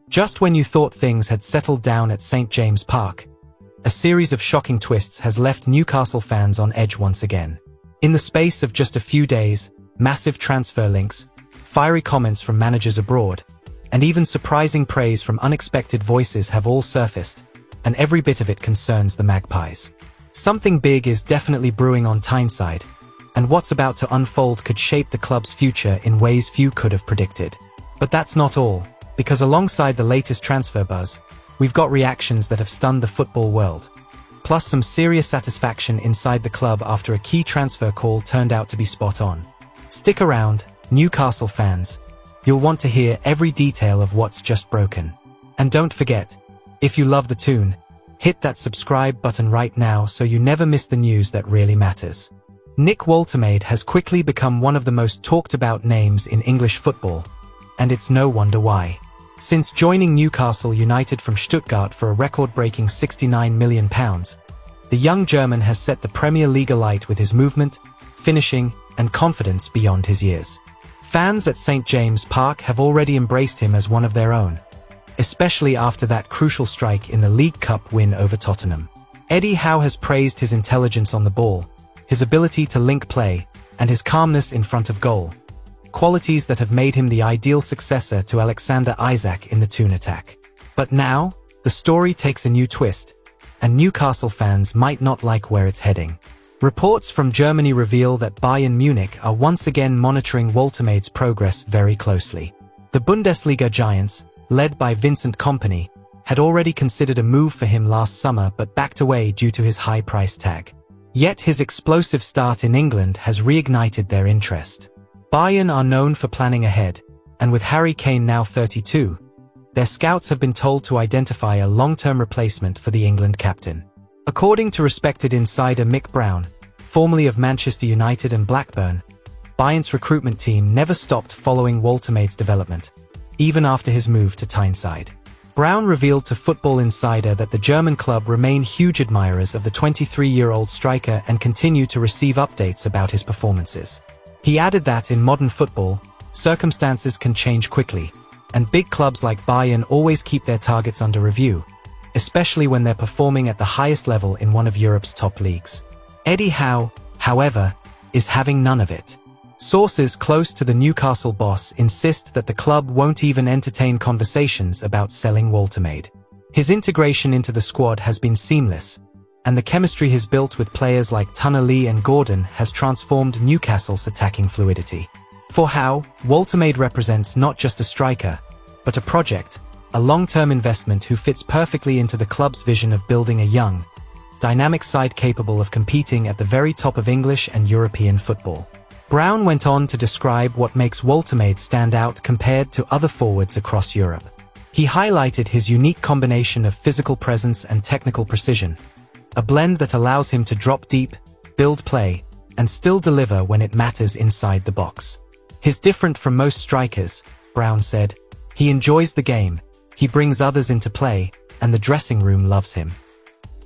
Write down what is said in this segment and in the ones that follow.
Just when you thought things had settled down at St. James Park, a series of shocking twists has left Newcastle fans on edge once again. In the space of just a few days, massive transfer links, fiery comments from managers abroad, and even surprising praise from unexpected voices have all surfaced, and every bit of it concerns the Magpies. Something big is definitely brewing on Tyneside, and what's about to unfold could shape the club's future in ways few could have predicted. But that's not all, because alongside the latest transfer buzz, we've got reactions that have stunned the football world. Plus some serious satisfaction inside the club after a key transfer call turned out to be spot on. Stick around, Newcastle fans. You'll want to hear every detail of what's just broken. And don't forget, if you love the Toon, hit that subscribe button right now so you never miss the news that really matters. Nick Woltemade has quickly become one of the most talked about names in English football, and it's no wonder why. Since joining Newcastle United from Stuttgart for a record-breaking £69 million, the young German has set the Premier League alight with his movement, finishing, and confidence beyond his years. Fans at St. James Park have already embraced him as one of their own, especially after that crucial strike in the League Cup win over Tottenham. Eddie Howe has praised his intelligence on the ball, his ability to link play, and his calmness in front of goal, qualities that have made him the ideal successor to Alexander Isak in the Toon attack. But now, the story takes a new twist, and Newcastle fans might not like where it's heading. Reports from Germany reveal that Bayern Munich are once again monitoring Woltemade's progress very closely. The Bundesliga giants, led by Vincent Kompany, had already considered a move for him last summer but backed away due to his high price tag. Yet his explosive start in England has reignited their interest. Bayern are known for planning ahead, and with Harry Kane now 32, their scouts have been told to identify a long-term replacement for the England captain. According to respected insider Mick Brown, formerly of Manchester United and Blackburn, Bayern's recruitment team never stopped following Woltemade's development, even after his move to Tyneside. Brown revealed to Football Insider that the German club remain huge admirers of the 23-year-old striker and continue to receive updates about his performances. He added that in modern football, circumstances can change quickly, and big clubs like Bayern always keep their targets under review, especially when they're performing at the highest level in one of Europe's top leagues. Eddie Howe, however, is having none of it. Sources close to the Newcastle boss insist that the club won't even entertain conversations about selling Woltemade. His integration into the squad has been seamless, and the chemistry he's built with players like Toon Army and Gordon has transformed Newcastle's attacking fluidity. For Howe, Woltemade represents not just a striker, but a project, a long-term investment who fits perfectly into the club's vision of building a young, dynamic side capable of competing at the very top of English and European football. Brown went on to describe what makes Woltemade stand out compared to other forwards across Europe. He highlighted his unique combination of physical presence and technical precision, a blend that allows him to drop deep, build play, and still deliver when it matters inside the box. He's different from most strikers, Brown said. He enjoys the game, he brings others into play, and the dressing room loves him.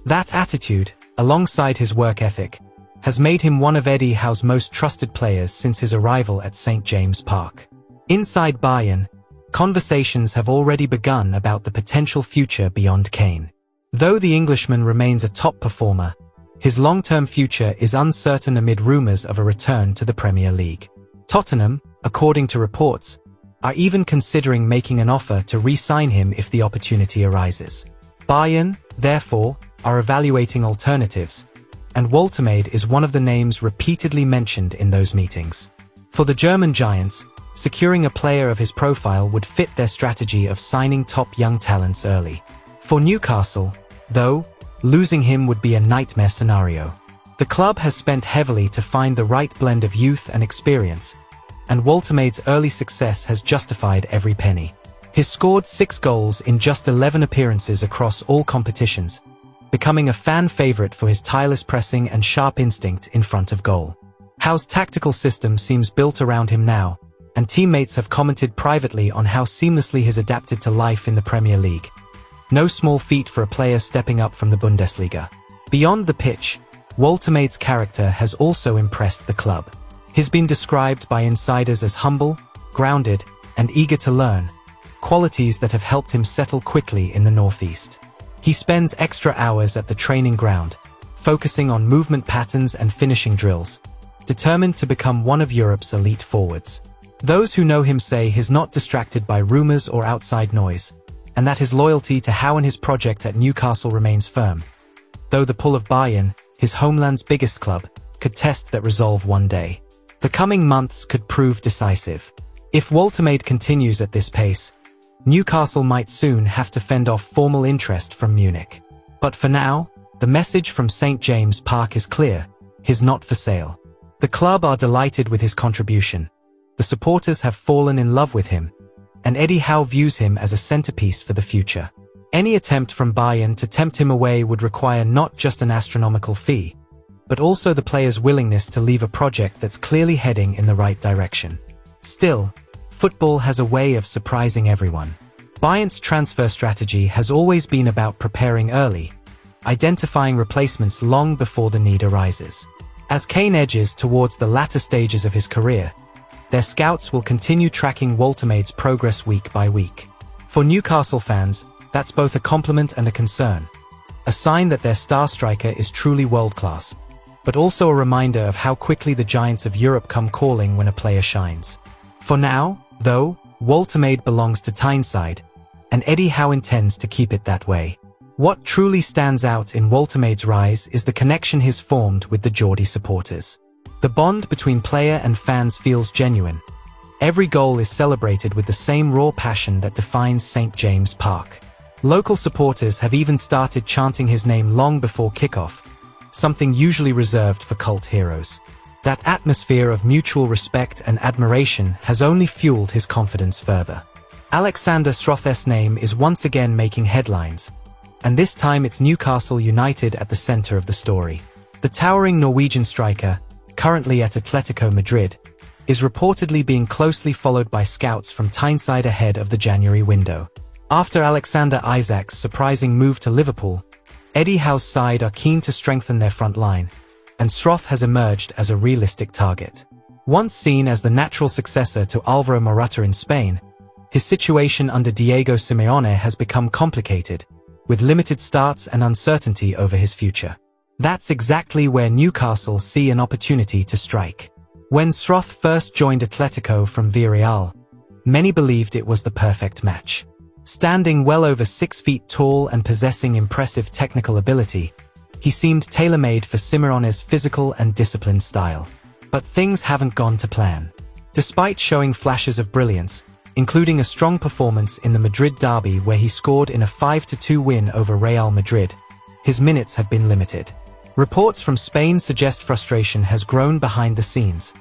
That attitude, alongside his work ethic, has made him one of Eddie Howe's most trusted players since his arrival at St. James Park. Inside Bayern, conversations have already begun about the potential future beyond Kane. Though the Englishman remains a top performer, his long-term future is uncertain amid rumours of a return to the Premier League. Tottenham, according to reports, are even considering making an offer to re-sign him if the opportunity arises. Bayern, therefore, are evaluating alternatives, and Woltemade is one of the names repeatedly mentioned in those meetings. For the German giants, securing a player of his profile would fit their strategy of signing top young talents early. For Newcastle, though, losing him would be a nightmare scenario. The club has spent heavily to find the right blend of youth and experience, and Woltemade's early success has justified every penny. He's scored 6 goals in just 11 appearances across all competitions, becoming a fan favorite for his tireless pressing and sharp instinct in front of goal. Howe's tactical system seems built around him now, and teammates have commented privately on how seamlessly he's adapted to life in the Premier League. No small feat for a player stepping up from the Bundesliga. Beyond the pitch, Woltemade's character has also impressed the club. He's been described by insiders as humble, grounded, and eager to learn, qualities that have helped him settle quickly in the Northeast. He spends extra hours at the training ground, focusing on movement patterns and finishing drills, determined to become one of Europe's elite forwards. Those who know him say he's not distracted by rumors or outside noise, and that his loyalty to Howe and his project at Newcastle remains firm, though the pull of Bayern, his homeland's biggest club, could test that resolve one day. The coming months could prove decisive. If Woltemade continues at this pace, Newcastle might soon have to fend off formal interest from Munich. But for now, the message from St. James Park is clear: he's not for sale. The club are delighted with his contribution. The supporters have fallen in love with him, and Eddie Howe views him as a centerpiece for the future. Any attempt from Bayern to tempt him away would require not just an astronomical fee, but also the player's willingness to leave a project that's clearly heading in the right direction. Still, football has a way of surprising everyone. Bayern's transfer strategy has always been about preparing early, identifying replacements long before the need arises. As Kane edges towards the latter stages of his career, their scouts will continue tracking Woltemade's progress week by week. For Newcastle fans, that's both a compliment and a concern, a sign that their star striker is truly world-class, but also a reminder of how quickly the giants of Europe come calling when a player shines. For now, though, Woltemade belongs to Tyneside, and Eddie Howe intends to keep it that way. What truly stands out in Woltemade's rise is the connection he's formed with the Geordie supporters. The bond between player and fans feels genuine. Every goal is celebrated with the same raw passion that defines St. James Park. Local supporters have even started chanting his name long before kickoff, something usually reserved for cult heroes. That atmosphere of mutual respect and admiration has only fueled his confidence further. Alexander Stroth's name is once again making headlines, and this time it's Newcastle United at the center of the story. The towering Norwegian striker, currently at Atletico Madrid, is reportedly being closely followed by scouts from Tyneside ahead of the January window. After Alexander Isak's surprising move to Liverpool, Eddie Howe's side are keen to strengthen their front line, and Stroth has emerged as a realistic target. Once seen as the natural successor to Alvaro Morata in Spain, his situation under Diego Simeone has become complicated, with limited starts and uncertainty over his future. That's exactly where Newcastle see an opportunity to strike. When Stroth first joined Atletico from Villarreal, many believed it was the perfect match. Standing well over 6 feet tall and possessing impressive technical ability, he seemed tailor-made for Simeone's physical and disciplined style. But things haven't gone to plan. Despite showing flashes of brilliance, including a strong performance in the Madrid derby where he scored in a 5-2 win over Real Madrid, his minutes have been limited. Reports from Spain suggest frustration has grown behind the scenes,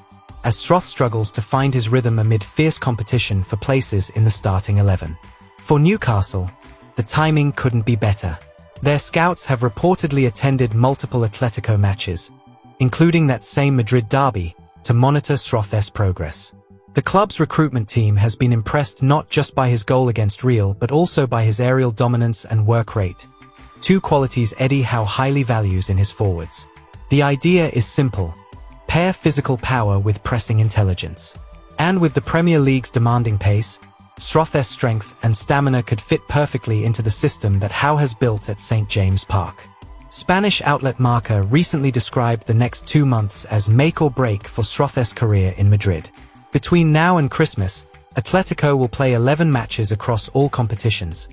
as Stroth struggles to find his rhythm amid fierce competition for places in the starting 11. For Newcastle, the timing couldn't be better. Their scouts have reportedly attended multiple Atletico matches, including that same Madrid derby, to monitor Stroth's progress. The club's recruitment team has been impressed not just by his goal against Real but also by his aerial dominance and work rate, two qualities Eddie Howe highly values in his forwards. The idea is simple: pair physical power with pressing intelligence. And with the Premier League's demanding pace, Stroth's strength and stamina could fit perfectly into the system that Howe has built at St. James Park. Spanish outlet Marca recently described the next 2 months as make or break for Stroth's career in Madrid. Between now and Christmas, Atletico will play 11 matches across all competitions,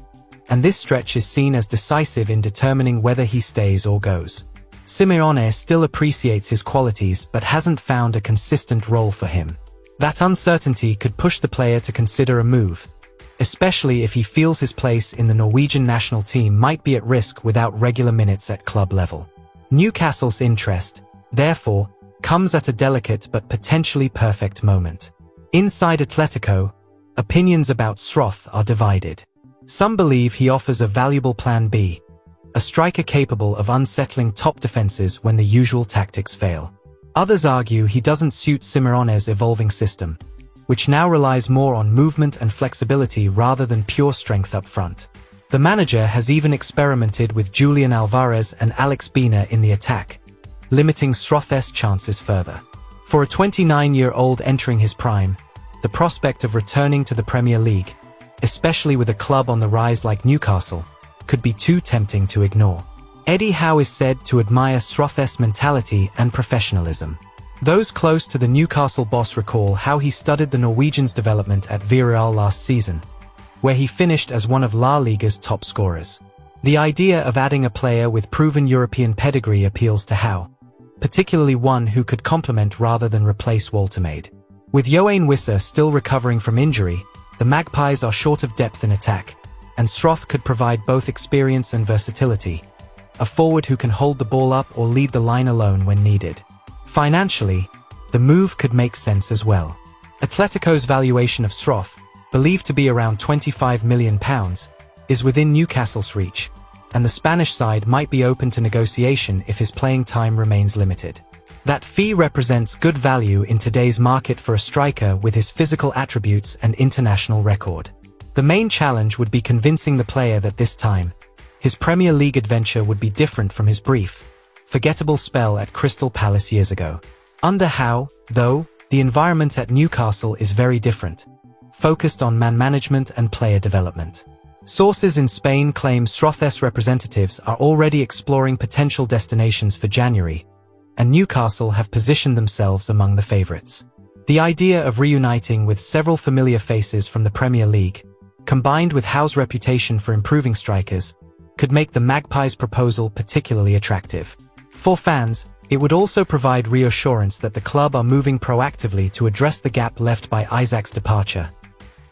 and this stretch is seen as decisive in determining whether he stays or goes. Simeone still appreciates his qualities but hasn't found a consistent role for him. That uncertainty could push the player to consider a move, especially if he feels his place in the Norwegian national team might be at risk without regular minutes at club level. Newcastle's interest, therefore, comes at a delicate but potentially perfect moment. Inside Atletico, opinions about Stroth are divided. Some believe he offers a valuable plan B, a striker capable of unsettling top defenses when the usual tactics fail. Others argue he doesn't suit Simeone's evolving system, which now relies more on movement and flexibility rather than pure strength up front. The manager has even experimented with Julian Alvarez and Alex Bina in the attack, limiting Stroth's chances further. For a 29-year-old entering his prime, the prospect of returning to the Premier League, especially with a club on the rise like Newcastle, could be too tempting to ignore. Eddie Howe is said to admire Sroth's mentality and professionalism. Those close to the Newcastle boss recall how he studied the Norwegians' development at Villarreal last season, where he finished as one of La Liga's top scorers. The idea of adding a player with proven European pedigree appeals to Howe, particularly one who could complement rather than replace Woltemade. With Yoane Wissa still recovering from injury, the Magpies are short of depth in attack, and Sroth could provide both experience and versatility, a forward who can hold the ball up or lead the line alone when needed. Financially, the move could make sense as well. Atletico's valuation of Sroth, believed to be around £25 million, is within Newcastle's reach, and the Spanish side might be open to negotiation if his playing time remains limited. That fee represents good value in today's market for a striker with his physical attributes and international record. The main challenge would be convincing the player that this time, his Premier League adventure would be different from his brief, forgettable spell at Crystal Palace years ago. Under Howe, though, the environment at Newcastle is very different, focused on man management and player development. Sources in Spain claim Sroth's representatives are already exploring potential destinations for January, and Newcastle have positioned themselves among the favourites. The idea of reuniting with several familiar faces from the Premier League, combined with Howe's reputation for improving strikers, could make the Magpies' proposal particularly attractive. For fans, it would also provide reassurance that the club are moving proactively to address the gap left by Isaac's departure,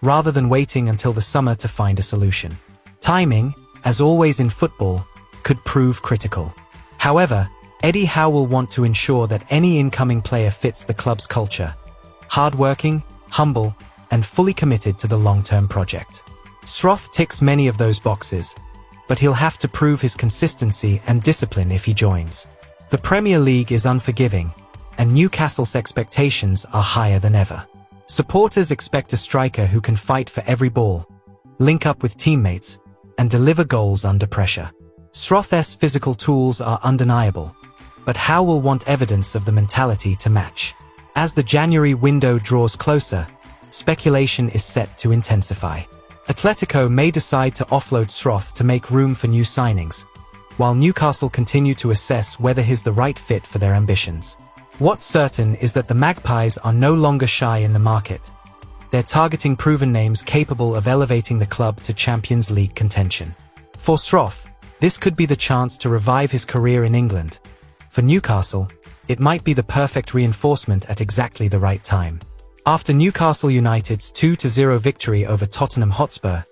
rather than waiting until the summer to find a solution. Timing, as always in football, could prove critical. However, Eddie Howe will want to ensure that any incoming player fits the club's culture: hard-working, humble, and fully committed to the long-term project. Sroth ticks many of those boxes, but he'll have to prove his consistency and discipline if he joins. The Premier League is unforgiving, and Newcastle's expectations are higher than ever. Supporters expect a striker who can fight for every ball, link up with teammates, and deliver goals under pressure. Sroth's physical tools are undeniable, but Howe will want evidence of the mentality to match. As the January window draws closer, speculation is set to intensify. Atletico may decide to offload Sroth to make room for new signings, while Newcastle continue to assess whether he's the right fit for their ambitions. What's certain is that the Magpies are no longer shy in the market. They're targeting proven names capable of elevating the club to Champions League contention. For Sroth, this could be the chance to revive his career in England. For Newcastle, it might be the perfect reinforcement at exactly the right time. After Newcastle United's 2-0 victory over Tottenham Hotspur,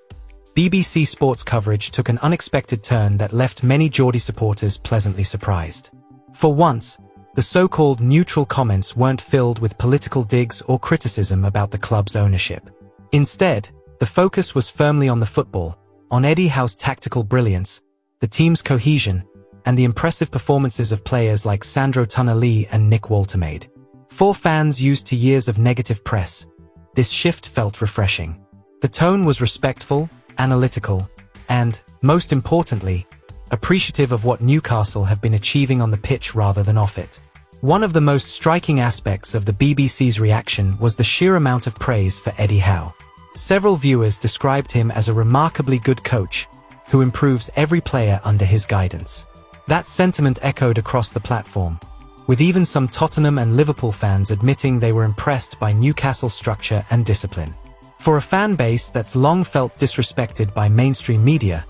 BBC Sports coverage took an unexpected turn that left many Geordie supporters pleasantly surprised. For once, the so-called neutral comments weren't filled with political digs or criticism about the club's ownership. Instead, the focus was firmly on the football, on Eddie Howe's tactical brilliance, the team's cohesion, and the impressive performances of players like Sandro Tonali and Nick Woltemade. For fans used to years of negative press, this shift felt refreshing. The tone was respectful, analytical, and, most importantly, appreciative of what Newcastle have been achieving on the pitch rather than off it. One of the most striking aspects of the BBC's reaction was the sheer amount of praise for Eddie Howe. Several viewers described him as a remarkably good coach, who improves every player under his guidance. That sentiment echoed across the platform, with even some Tottenham and Liverpool fans admitting they were impressed by Newcastle's structure and discipline. For a fan base that's long felt disrespected by mainstream media,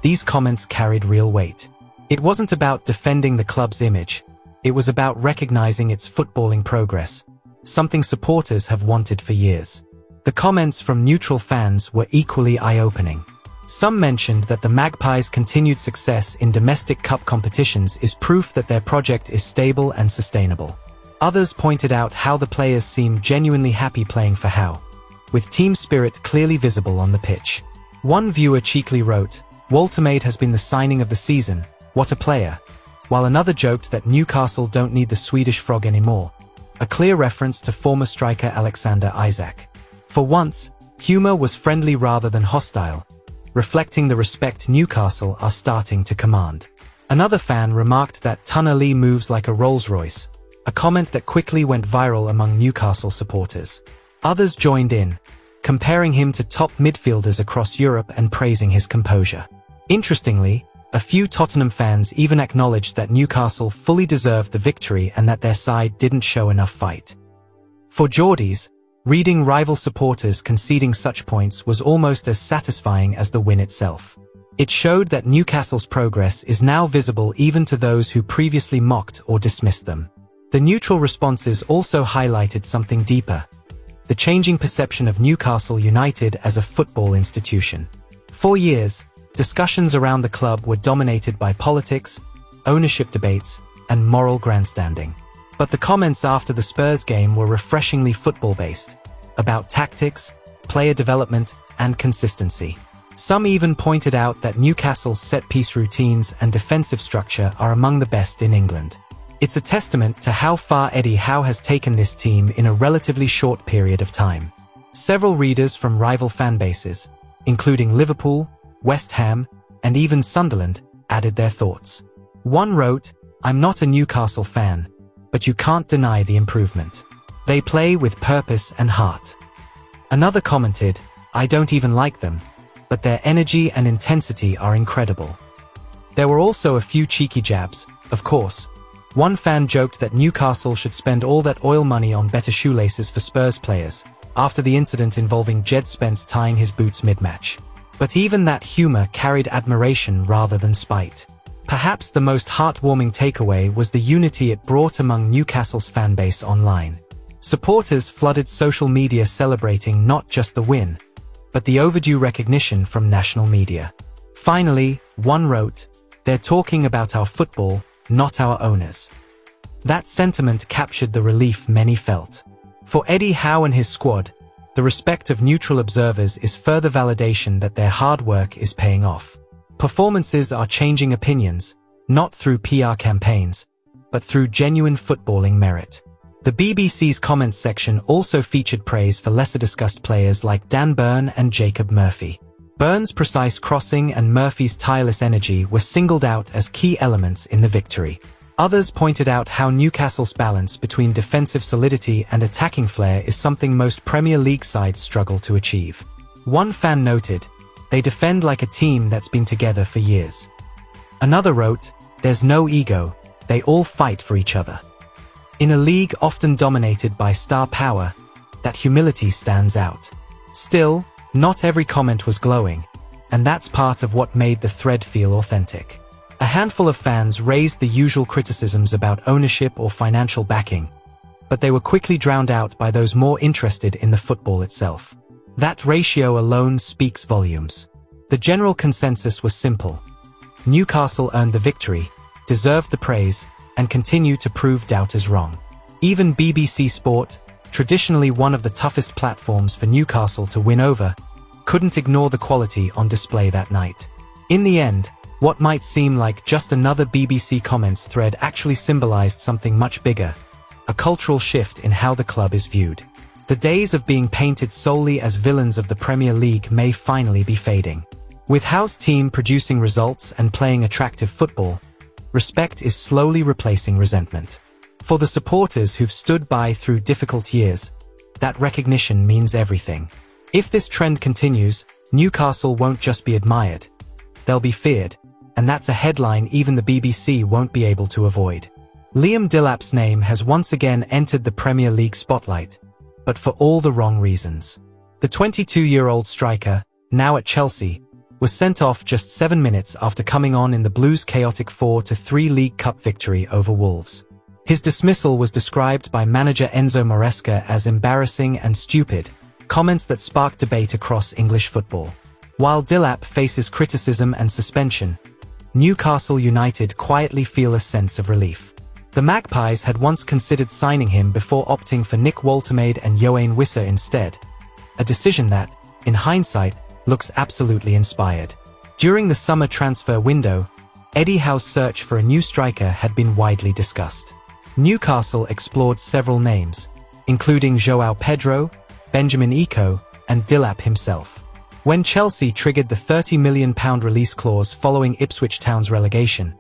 these comments carried real weight. It wasn't about defending the club's image, it was about recognizing its footballing progress, something supporters have wanted for years. The comments from neutral fans were equally eye-opening. Some mentioned that the Magpies' continued success in domestic cup competitions is proof that their project is stable and sustainable. Others pointed out how the players seem genuinely happy playing for Howe, with team spirit clearly visible on the pitch. One viewer cheekily wrote, "Woltemade has been the signing of the season, what a player," while another joked that Newcastle don't need the Swedish frog anymore, a clear reference to former striker Alexander Isak. For once, humor was friendly rather than hostile, reflecting the respect Newcastle are starting to command. Another fan remarked that Tonali moves like a Rolls-Royce, a comment that quickly went viral among Newcastle supporters. Others joined in, comparing him to top midfielders across Europe and praising his composure. Interestingly, a few Tottenham fans even acknowledged that Newcastle fully deserved the victory and that their side didn't show enough fight. For Geordies, reading rival supporters conceding such points was almost as satisfying as the win itself. It showed that Newcastle's progress is now visible even to those who previously mocked or dismissed them. The neutral responses also highlighted something deeper: the changing perception of Newcastle United as a football institution. For years, discussions around the club were dominated by politics, ownership debates, and moral grandstanding. But the comments after the Spurs game were refreshingly football-based, about tactics, player development, and consistency. Some even pointed out that Newcastle's set-piece routines and defensive structure are among the best in England. It's a testament to how far Eddie Howe has taken this team in a relatively short period of time. Several readers from rival fan bases, including Liverpool, West Ham, and even Sunderland, added their thoughts. One wrote, "I'm not a Newcastle fan, but you can't deny the improvement. They play with purpose and heart." Another commented, "I don't even like them, but their energy and intensity are incredible." There were also a few cheeky jabs, of course. One fan joked that Newcastle should spend all that oil money on better shoelaces for Spurs players, after the incident involving Jed Spence tying his boots mid-match. But even that humor carried admiration rather than spite. Perhaps the most heartwarming takeaway was the unity it brought among Newcastle's fanbase online. Supporters flooded social media celebrating not just the win, but the overdue recognition from national media. Finally, one wrote, "They're talking about our football, not our owners." That sentiment captured the relief many felt. For Eddie Howe and his squad, the respect of neutral observers is further validation that their hard work is paying off. Performances are changing opinions, not through PR campaigns, but through genuine footballing merit. The BBC's comments section also featured praise for lesser-discussed players like Dan Burn and Jacob Murphy. Burn's precise crossing and Murphy's tireless energy were singled out as key elements in the victory. Others pointed out how Newcastle's balance between defensive solidity and attacking flair is something most Premier League sides struggle to achieve. One fan noted, "They defend like a team that's been together for years." Another wrote, "There's no ego, they all fight for each other." In a league often dominated by star power, that humility stands out. Still, not every comment was glowing, and that's part of what made the thread feel authentic. A handful of fans raised the usual criticisms about ownership or financial backing, but they were quickly drowned out by those more interested in the football itself. That ratio alone speaks volumes. The general consensus was simple: Newcastle earned the victory, deserved the praise, and continue to prove doubters wrong. Even BBC Sport, traditionally one of the toughest platforms for Newcastle to win over, couldn't ignore the quality on display that night. In the end, what might seem like just another BBC comments thread actually symbolized something much bigger: a cultural shift in how the club is viewed. The days of being painted solely as villains of the Premier League may finally be fading. With Howe's team producing results and playing attractive football, respect is slowly replacing resentment. For the supporters who've stood by through difficult years, that recognition means everything. If this trend continues, Newcastle won't just be admired, they'll be feared, and that's a headline even the BBC won't be able to avoid. Liam Delap's name has once again entered the Premier League spotlight, but for all the wrong reasons. The 22-year-old striker, now at Chelsea, was sent off just 7 minutes after coming on in the Blues' chaotic 4-3 League Cup victory over Wolves. His dismissal was described by manager Enzo Maresca as embarrassing and stupid, comments that sparked debate across English football. While Delap faces criticism and suspension, Newcastle United quietly feel a sense of relief. The Magpies had once considered signing him before opting for Nick Woltemade and Yoane Wissa instead, a decision that, in hindsight, looks absolutely inspired. During the summer transfer window, Eddie Howe's search for a new striker had been widely discussed. Newcastle explored several names, including João Pedro, Benjamin Iko, and Delap himself. When Chelsea triggered the £30 million release clause following Ipswich Town's relegation,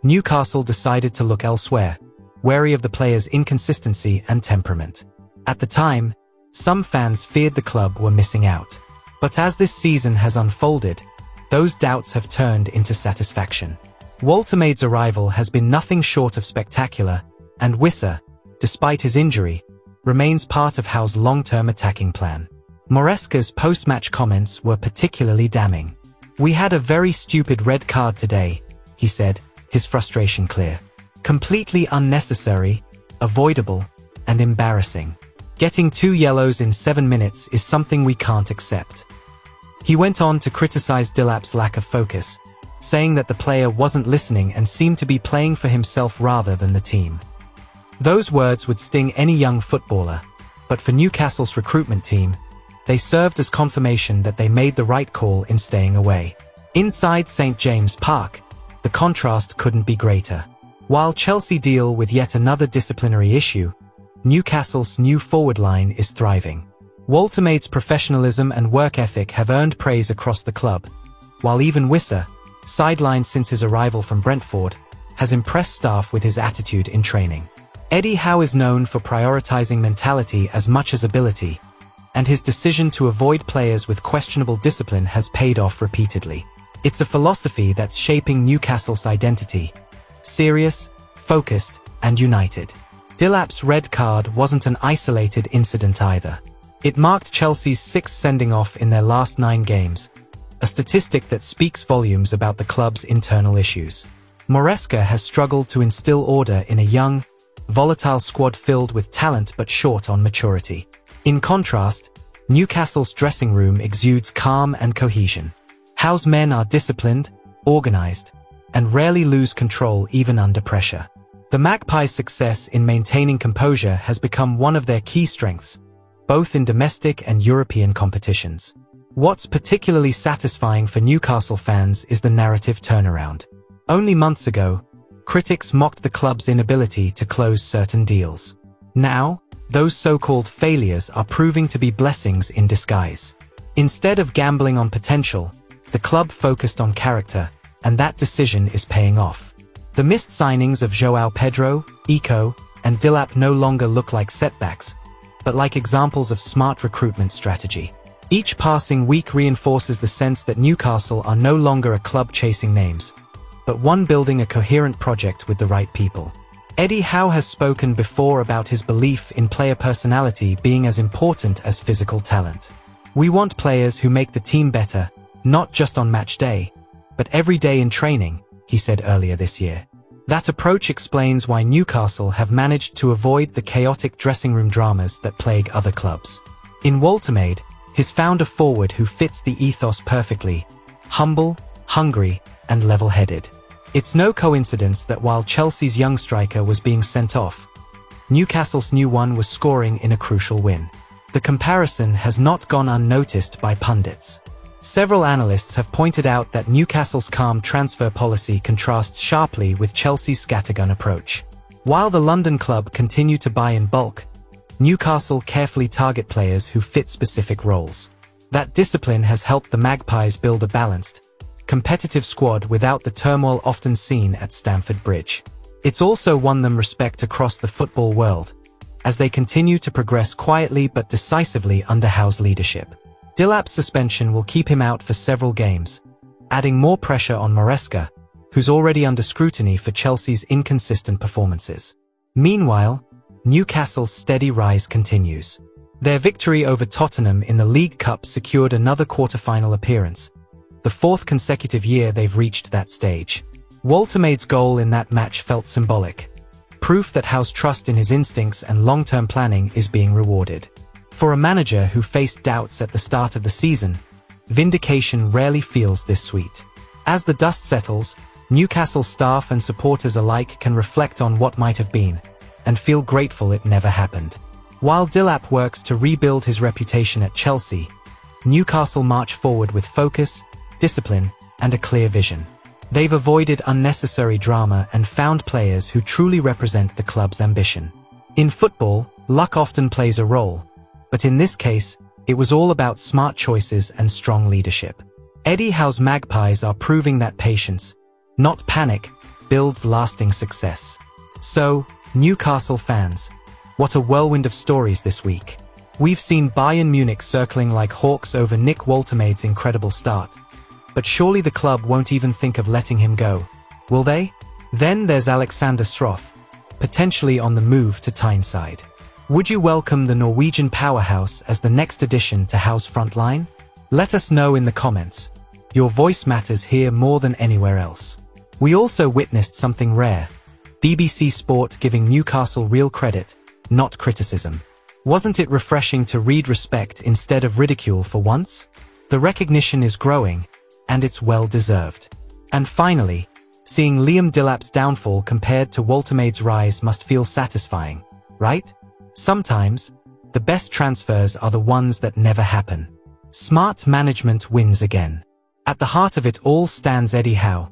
Newcastle decided to look elsewhere, wary of the player's inconsistency and temperament. At the time, Some fans feared the club were missing out. But as this season has unfolded, those doubts have turned into satisfaction. Walter Maid's arrival has been nothing short of spectacular, and Wissa, despite his injury, remains part of Howe's long-term attacking plan. Maresca's post-match comments were particularly damning. "We had a very stupid red card today," he said, his frustration clear. "Completely unnecessary, avoidable, and embarrassing. Getting 2 yellows in 7 minutes is something we can't accept." He went on to criticize Delap's lack of focus, saying that the player wasn't listening and seemed to be playing for himself rather than the team. Those words would sting any young footballer, but for Newcastle's recruitment team, they served as confirmation that they made the right call in staying away. Inside St. James Park, the contrast couldn't be greater. While Chelsea deal with yet another disciplinary issue, Newcastle's new forward line is thriving. Walter Maid's professionalism and work ethic have earned praise across the club, while even Wissa, sidelined since his arrival from Brentford, has impressed staff with his attitude in training. Eddie Howe is known for prioritizing mentality as much as ability, and his decision to avoid players with questionable discipline has paid off repeatedly. It's a philosophy that's shaping Newcastle's identity: serious, focused, and united. Delap's red card wasn't an isolated incident either. It marked Chelsea's 6th sending-off in their last 9 games, a statistic that speaks volumes about the club's internal issues. Maresca has struggled to instill order in a young, volatile squad filled with talent but short on maturity. In contrast, Newcastle's dressing room exudes calm and cohesion. Howe's men are disciplined, organized, and rarely lose control even under pressure. The Magpies' success in maintaining composure has become one of their key strengths, both in domestic and European competitions. What's particularly satisfying for Newcastle fans is the narrative turnaround. Only months ago, critics mocked the club's inability to close certain deals. Now, those so-called failures are proving to be blessings in disguise. Instead of gambling on potential, the club focused on character, and that decision is paying off. The missed signings of João Pedro, Eco, and Delap no longer look like setbacks, but like examples of smart recruitment strategy. Each passing week reinforces the sense that Newcastle are no longer a club chasing names, but one building a coherent project with the right people. Eddie Howe has spoken before about his belief in player personality being as important as physical talent. "We want players who make the team better, not just on match day, but every day in training," he said earlier this year. That approach explains why Newcastle have managed to avoid the chaotic dressing room dramas that plague other clubs. In Walter Maid, he's found a forward who fits the ethos perfectly: humble, hungry, and level-headed. It's no coincidence that while Chelsea's young striker was being sent off, Newcastle's new one was scoring in a crucial win. The comparison has not gone unnoticed by pundits. Several analysts have pointed out that Newcastle's calm transfer policy contrasts sharply with Chelsea's scattergun approach. While the London club continue to buy in bulk, Newcastle carefully target players who fit specific roles. That discipline has helped the Magpies build a balanced, competitive squad without the turmoil often seen at Stamford Bridge. It's also won them respect across the football world, as they continue to progress quietly but decisively under Howe's leadership. Delap's suspension will keep him out for several games, adding more pressure on Maresca, who's already under scrutiny for Chelsea's inconsistent performances. Meanwhile, Newcastle's steady rise continues. Their victory over Tottenham in the League Cup secured another quarter-final appearance, the 4th consecutive year they've reached that stage. Walter Maid's goal in that match felt symbolic, proof that Howe's trust in his instincts and long-term planning is being rewarded. For a manager who faced doubts at the start of the season, vindication rarely feels this sweet. As the dust settles, Newcastle staff and supporters alike can reflect on what might have been, and feel grateful it never happened. While Delap works to rebuild his reputation at Chelsea, Newcastle march forward with focus, discipline, and a clear vision. They've avoided unnecessary drama and found players who truly represent the club's ambition. In football, luck often plays a role, but in this case, it was all about smart choices and strong leadership. Eddie Howe's Magpies are proving that patience, not panic, builds lasting success. So, Newcastle fans, what a whirlwind of stories this week. We've seen Bayern Munich circling like hawks over Nick Woltermade's incredible start. But surely the club won't even think of letting him go, will they? Then there's Alexander Stroth, potentially on the move to Tyneside. Would you welcome the Norwegian powerhouse as the next addition to House Frontline? Let us know in the comments. Your voice matters here more than anywhere else. We also witnessed something rare. BBC Sport giving Newcastle real credit, not criticism. Wasn't it refreshing to read respect instead of ridicule for once? The recognition is growing, and it's well-deserved. And finally, seeing Liam Delap's downfall compared to Woltermade's rise must feel satisfying, right? Sometimes, the best transfers are the ones that never happen. Smart management wins again. At the heart of it all stands Eddie Howe,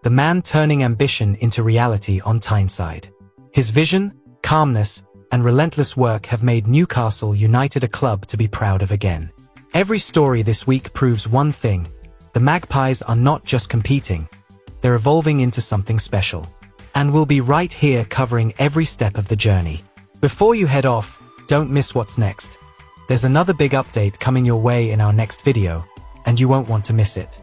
the man turning ambition into reality on Tyneside. His vision, calmness, and relentless work have made Newcastle United a club to be proud of again. Every story this week proves one thing: the Magpies are not just competing, they're evolving into something special. And we'll be right here covering every step of the journey. Before you head off, don't miss what's next. There's another big update coming your way in our next video, and you won't want to miss it.